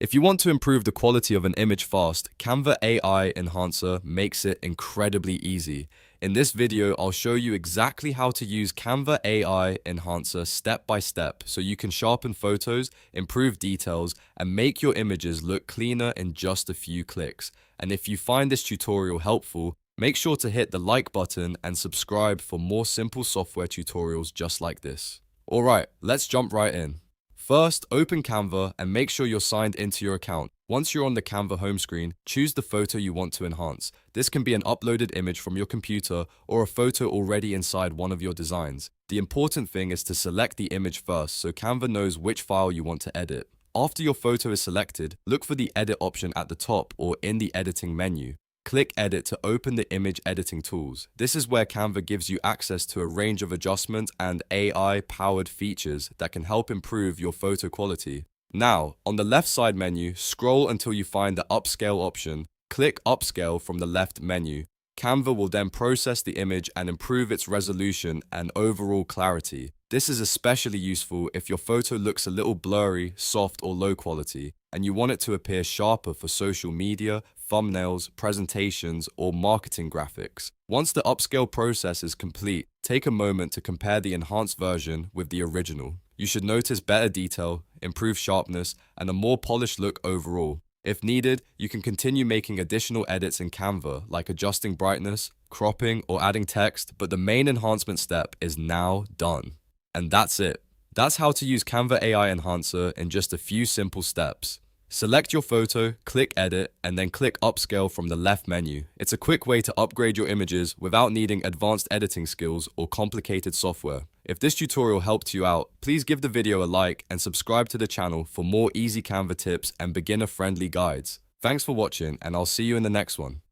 If you want to improve the quality of an image fast, Canva AI Enhancer makes it incredibly easy. In this video, I'll show you exactly how to use Canva AI Enhancer step by step so you can sharpen photos, improve details, and make your images look cleaner in just a few clicks. And if you find this tutorial helpful, make sure to hit the like button and subscribe for more simple software tutorials just like this. Alright, let's jump right in. First, open Canva and make sure you're signed into your account. Once you're on the Canva home screen, choose the photo you want to enhance. This can be an uploaded image from your computer or a photo already inside one of your designs. The important thing is to select the image first so Canva knows which file you want to edit. After your photo is selected, look for the edit option at the top or in the editing menu. Click Edit to open the image editing tools. This is where Canva gives you access to a range of adjustment and AI-powered features that can help improve your photo quality. Now, on the left side menu, scroll until you find the Upscale option. Click Upscale from the left menu. Canva will then process the image and improve its resolution and overall clarity. This is especially useful if your photo looks a little blurry, soft, or low quality, and you want it to appear sharper for social media, thumbnails, presentations, or marketing graphics. Once the upscale process is complete, take a moment to compare the enhanced version with the original. You should notice better detail, improved sharpness, and a more polished look overall. If needed, you can continue making additional edits in Canva, like adjusting brightness, cropping, or adding text, but the main enhancement step is now done. And that's it. That's how to use Canva AI Enhancer in just a few simple steps. Select your photo, click Edit, and then click Upscale from the left menu. It's a quick way to upgrade your images without needing advanced editing skills or complicated software. If this tutorial helped you out, please give the video a like and subscribe to the channel for more easy Canva tips and beginner-friendly guides. Thanks for watching, and I'll see you in the next one.